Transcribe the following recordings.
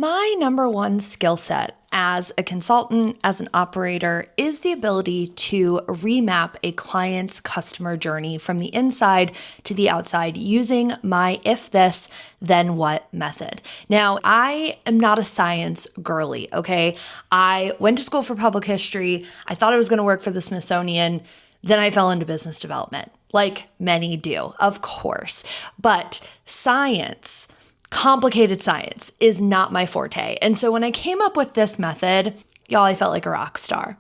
My number one skill set as a consultant, as an operator, is the ability to remap a client's customer journey from the inside to the outside using my if this, then what method. Now, I am not a science girly, okay? I went to school for public history. I thought I was gonna work for the Smithsonian. Then I fell into business development, like many do, of course. But science, complicated science, is not my forte. And so when I came up with this method, y'all, I felt like a rock star.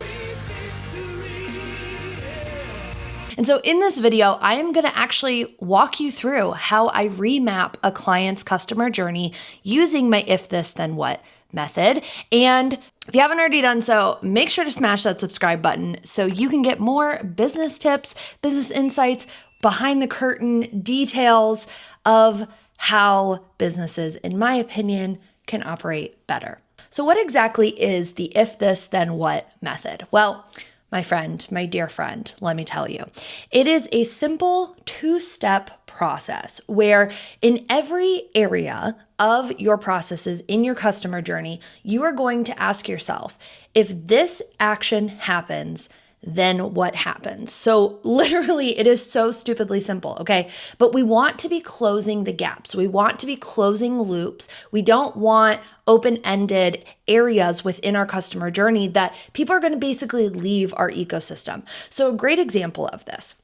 And so in this video, I am gonna actually walk you through how I remap a client's customer journey using my if this, then what method. And if you haven't already done so, make sure to smash that subscribe button so you can get more business tips, business insights, behind the curtain details of how businesses, in my opinion, can operate better. So what exactly is the if this, then what method? Well, my friend, my dear friend, let me tell you, it is a simple two-step process where in every area of your processes in your customer journey, you are going to ask yourself, if this action happens, then what happens? So literally, it is so stupidly simple, okay? But we want to be closing the gaps. We want to be closing loops. We don't want open-ended areas within our customer journey that people are going to basically leave our ecosystem. So a great example of this: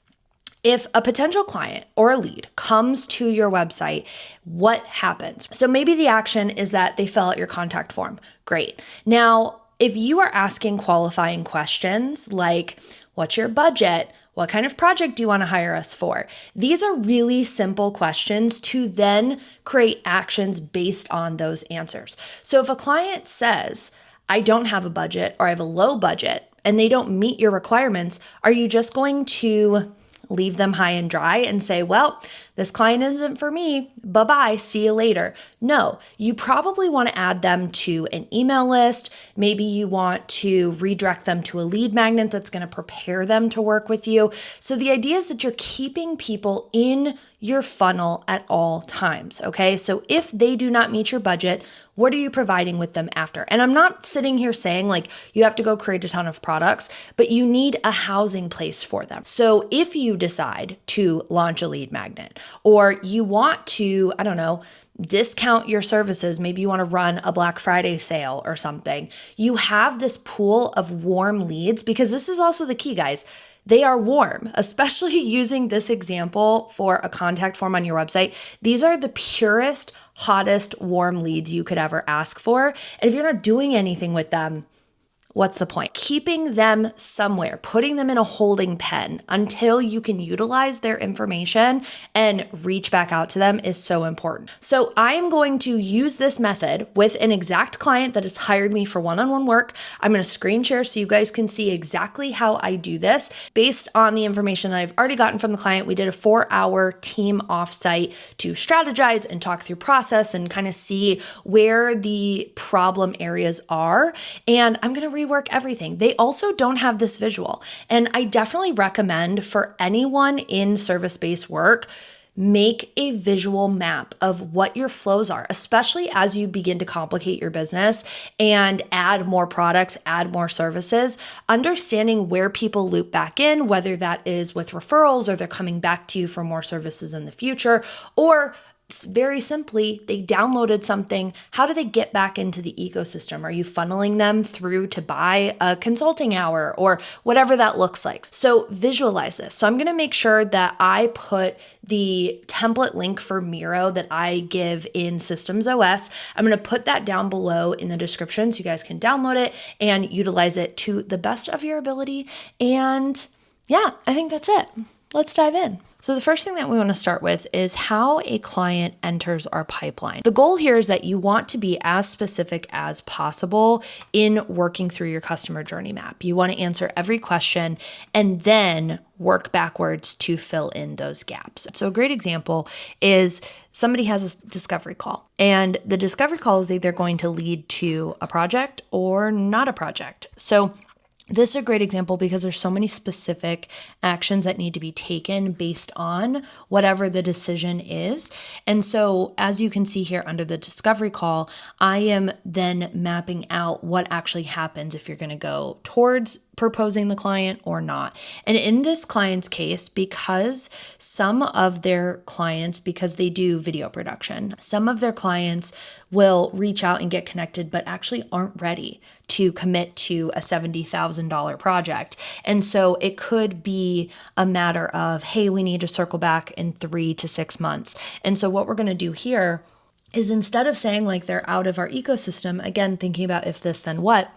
if a potential client or a lead comes to your website, what happens? So maybe the action is that they fill out your contact form. Great. Now, if you are asking qualifying questions like, what's your budget? What kind of project do you want to hire us for? These are really simple questions to then create actions based on those answers. So if a client says, I don't have a budget, or I have a low budget, and they don't meet your requirements, are you just going to leave them high and dry and say, well, this client isn't for me, bye-bye, see you later? No, you probably want to add them to an email list. Maybe you want to redirect them to a lead magnet that's going to prepare them to work with you. So the idea is that you're keeping people in your funnel at all times, okay? So if they do not meet your budget, what are you providing with them after? And I'm not sitting here saying like you have to go create a ton of products, but you need a housing place for them. So if you decide to launch a lead magnet, or you want to, I don't know, discount your services, maybe you want to run a Black Friday sale or something, you have this pool of warm leads, because this is also the key, guys. They are warm, especially using this example for a contact form on your website. These are the purest, hottest, warm leads you could ever ask for. And if you're not doing anything with them, what's the point? Keeping them somewhere, putting them in a holding pen until you can utilize their information and reach back out to them is so important. So I am going to use this method with an exact client that has hired me for one-on-one work. I'm going to screen share so you guys can see exactly how I do this based on the information that I've already gotten from the client. We did a 4-hour team offsite to strategize and talk through process and kind of see where the problem areas are. And I'm going to rework everything. They also don't have this visual. And I definitely recommend for anyone in service-based work, make a visual map of what your flows are, especially as you begin to complicate your business and add more products, add more services, understanding where people loop back in, whether that is with referrals or they're coming back to you for more services in the future, or very simply, they downloaded something. How do they get back into the ecosystem? Are you funneling them through to buy a consulting hour or whatever that looks like? So visualize this. So I'm going to make sure that I put the template link for Miro that I give in SystemsOS. I'm going to put that down below in the description so you guys can download it and utilize it to the best of your ability. And yeah, I think that's it. Let's dive in. So the first thing that we want to start with is how a client enters our pipeline. The goal here is that you want to be as specific as possible in working through your customer journey map. You want to answer every question and then work backwards to fill in those gaps. So a great example is somebody has a discovery call, and the discovery call is either going to lead to a project or not a project. So this is a great example because there's so many specific actions that need to be taken based on whatever the decision is. And so as you can see here under the discovery call, I am then mapping out what actually happens if you're going to go towards proposing the client or not. And in this client's case, because some of their clients, because they do video production, some of their clients will reach out and get connected, but actually aren't ready to commit to a $70,000 project. And so it could be a matter of, hey, we need to circle back in 3 to 6 months. And so what we're going to do here is, instead of saying like they're out of our ecosystem, again, thinking about if this, then what,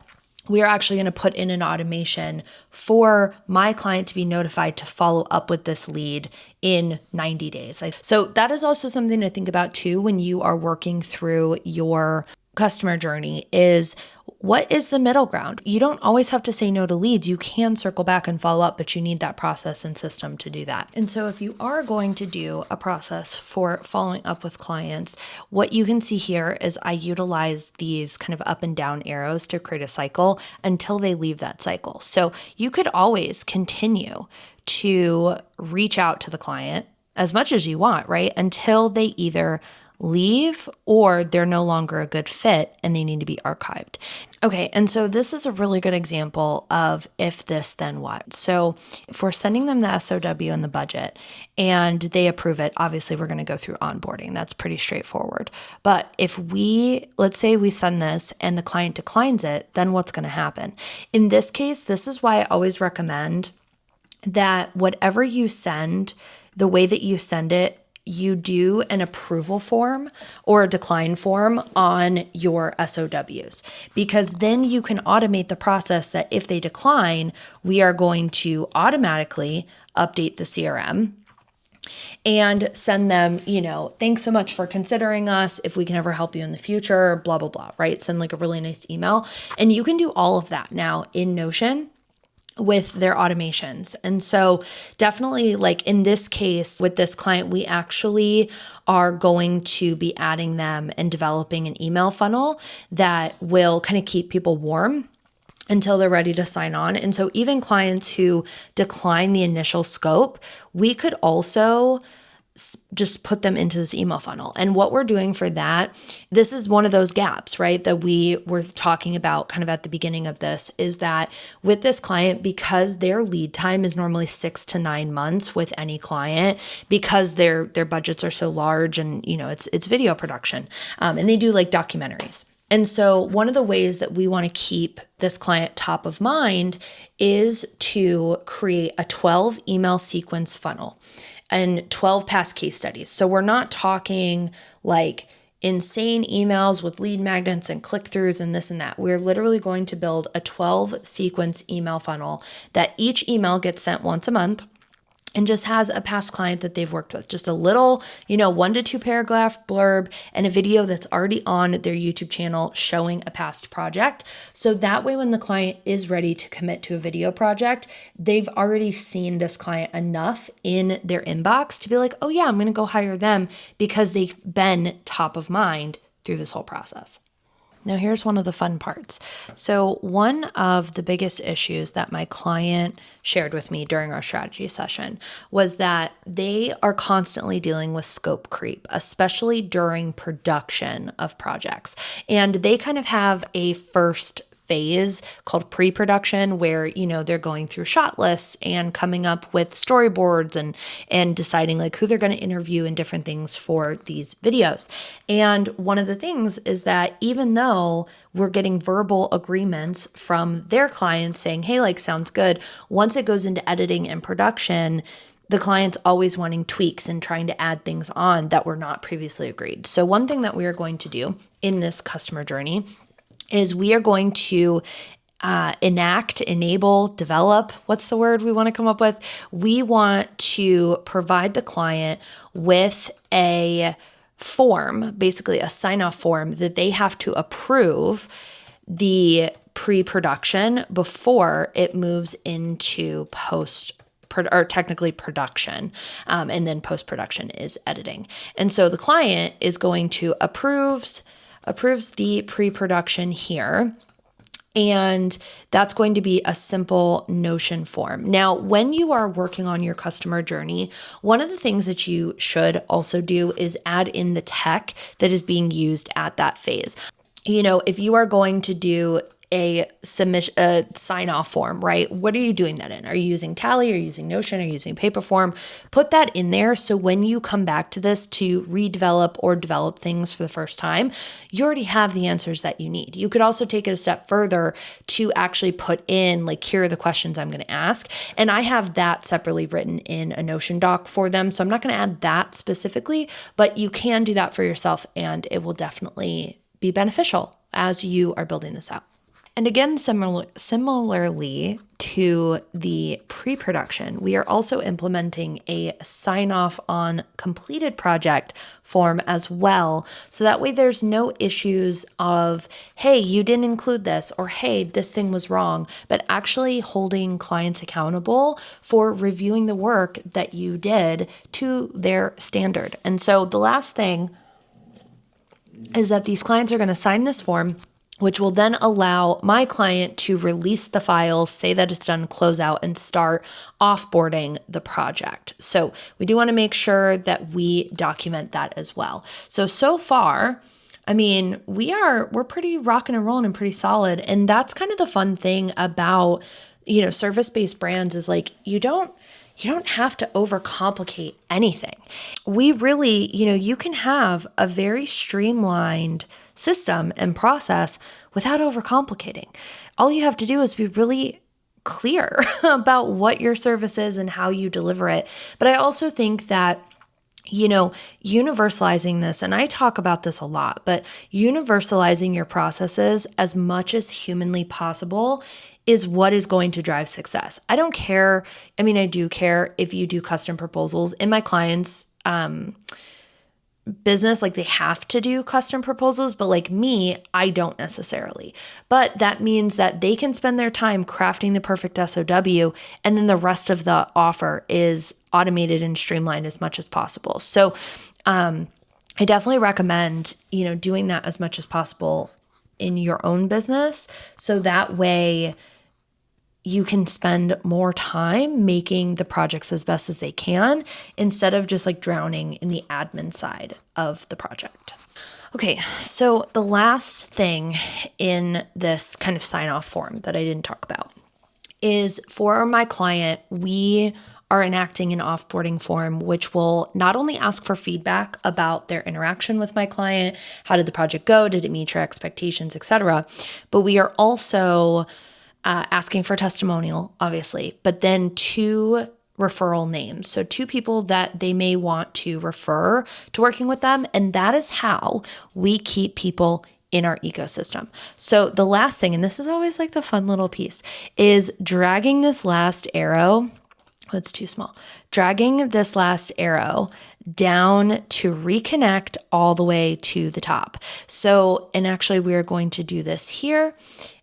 we are actually going to put in an automation for my client to be notified to follow up with this lead in 90 days. So that is also something to think about too when you are working through your customer journey, is what is the middle ground? You don't always have to say no to leads. You can circle back and follow up, but you need that process and system to do that. And so if you are going to do a process for following up with clients, what you can see here is I utilize these kind of up and down arrows to create a cycle until they leave that cycle. So you could always continue to reach out to the client as much as you want, right? Until they either leave or they're no longer a good fit and they need to be archived. Okay, and so this is a really good example of if this, then what. So if we're sending them the SOW and the budget and they approve it, obviously we're going to go through onboarding. That's pretty straightforward. But if let's say we send this and the client declines it, then what's going to happen? In this case, this is why I always recommend that whatever you send, the way that you send it, you do an approval form or a decline form on your SOWs, because then you can automate the process that if they decline, we are going to automatically update the CRM and send them, thanks so much for considering us. If we can ever help you in the future, blah, blah, blah, right? Send like a really nice email. And you can do all of that now in Notion with their automations. And so definitely, like in this case with this client, we actually are going to be adding them and developing an email funnel that will kind of keep people warm until they're ready to sign on. And so even clients who decline the initial scope, we could also just put them into this email funnel. And what we're doing for that, this is one of those gaps, right, that we were talking about kind of at the beginning of this, is that with this client, because their lead time is normally 6 to 9 months with any client, because their budgets are so large and, it's video production, and they do like documentaries. And so one of the ways that we want to keep this client top of mind is to create a 12 email sequence funnel and 12 past case studies. So we're not talking like insane emails with lead magnets and click-throughs and this and that. We're literally going to build a 12 sequence email funnel that each email gets sent once a month and just has a past client that they've worked with, just a little, 1 to 2 paragraph blurb and a video that's already on their YouTube channel showing a past project. So that way, when the client is ready to commit to a video project, they've already seen this client enough in their inbox to be like, oh yeah, I'm going to go hire them because they've been top of mind through this whole process. Now, here's one of the fun parts. So one of the biggest issues that my client shared with me during our strategy session was that they are constantly dealing with scope creep, especially during production of projects. And they kind of have a first phase called pre-production where, they're going through shot lists and coming up with storyboards and deciding like who they're going to interview and different things for these videos. And one of the things is that even though we're getting verbal agreements from their clients saying, hey, like sounds good, once it goes into editing and production, the client's always wanting tweaks and trying to add things on that were not previously agreed. So one thing that we are going to do in this customer journey is we are going to enable, develop, what's the word we want to come up with? We want to provide the client with a form, basically a sign-off form that they have to approve the pre-production before it moves into or technically production, and then post-production is editing. And so the client is going to approves the pre-production here, And that's going to be a simple Notion form. Now, when you are working on your customer journey, one of the things that you should also do is add in the tech that is being used at that phase. If you are going to do a submission, a sign-off form, right? What are you doing that in? Are you using Tally? Are you using Notion? Are you using Paperform? Put that in there so when you come back to this to redevelop or develop things for the first time, you already have the answers that you need. You could also take it a step further to actually put in, like, here are the questions I'm going to ask. And I have that separately written in a Notion doc for them. So I'm not going to add that specifically, but you can do that for yourself and it will definitely be beneficial as you are building this out. And again, similarly to the pre-production, we are also implementing a sign-off on completed project form as well. So that way there's no issues of, hey, you didn't include this, or hey, this thing was wrong, but actually holding clients accountable for reviewing the work that you did to their standard. And so the last thing is that these clients are going to sign this form, which will then allow my client to release the files, say that it's done, close out, and start offboarding the project. So we do want to make sure that we document that as well. So far, I mean, we're pretty rocking and rolling and pretty solid. And that's kind of the fun thing about, service-based brands is like, you don't have to overcomplicate anything. We really, you can have a very streamlined system and process without overcomplicating. All you have to do is be really clear about what your service is and how you deliver it. But I also think that universalizing this, and I talk about this a lot, but universalizing your processes as much as humanly possible is what is going to drive success. I don't care. I mean, I do care if you do custom proposals. In my clients' business, like, they have to do custom proposals, but like me, I don't necessarily. But that means that they can spend their time crafting the perfect SOW, and then the rest of the offer is automated and streamlined as much as possible. So I definitely recommend, doing that as much as possible in your own business. So that way you can spend more time making the projects as best as they can instead of just like drowning in the admin side of the project. Okay, so the last thing in this kind of sign-off form that I didn't talk about is for my client, we are enacting an offboarding form, which will not only ask for feedback about their interaction with my client, how did the project go, did it meet your expectations, etc., but we are also asking for testimonial, obviously, but then 2 referral names. So 2 people that they may want to refer to working with them. And that is how we keep people in our ecosystem. So the last thing, and this is always like the fun little piece, is dragging this last arrow. It's too small. Dragging this last arrow down to reconnect all the way to the top. So, and actually we are going to do this here.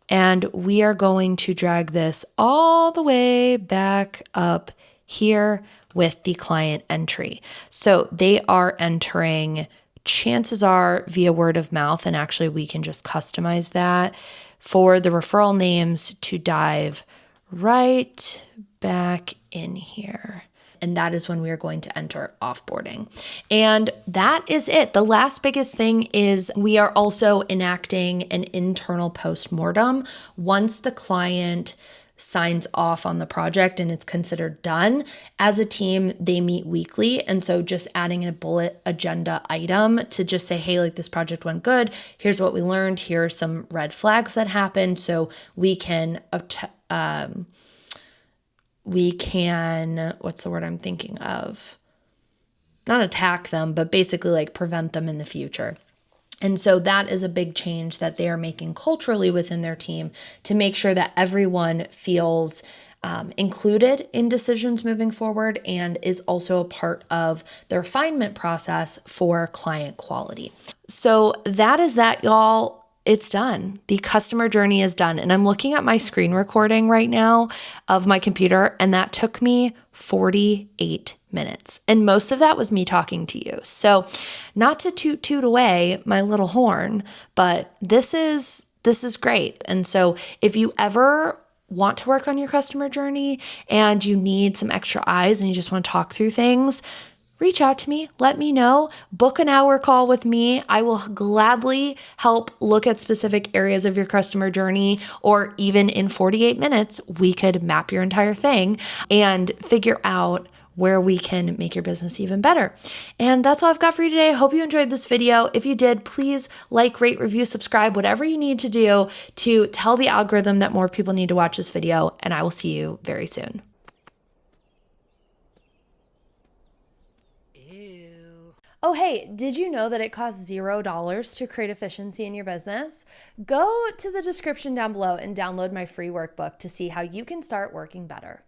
And we are going to drag this all the way back up here with the client entry. So they are entering, chances are, via word of mouth, and actually we can just customize that for the referral names to dive right back in here. And that is when we are going to enter offboarding. And that is it. The last biggest thing is we are also enacting an internal postmortem once the client signs off on the project and it's considered done. As a team, they meet weekly. And so just adding a bullet agenda item to just say, hey, like, this project went good. Here's what we learned. Here are some red flags that happened. So we can what's the word I'm thinking of? Not attack them, but basically like prevent them in the future. And so that is a big change that they are making culturally within their team to make sure that everyone feels included in decisions moving forward and is also a part of the refinement process for client quality. So that is that, y'all. It's done. The customer journey is done. And I'm looking at my screen recording right now of my computer, and that took me 48 minutes. And most of that was me talking to you. So not to toot away my little horn, but this is this is great. And so if you ever want to work on your customer journey and you need some extra eyes and you just want to talk through things, reach out to me, let me know, book an hour call with me. I will gladly help look at specific areas of your customer journey, or even in 48 minutes, we could map your entire thing and figure out where we can make your business even better. And that's all I've got for you today. I hope you enjoyed this video. If you did, please like, rate, review, subscribe, whatever you need to do to tell the algorithm that more people need to watch this video, and I will see you very soon. Oh, hey, did you know that it costs $0 to create efficiency in your business? Go to the description down below and download my free workbook to see how you can start working better.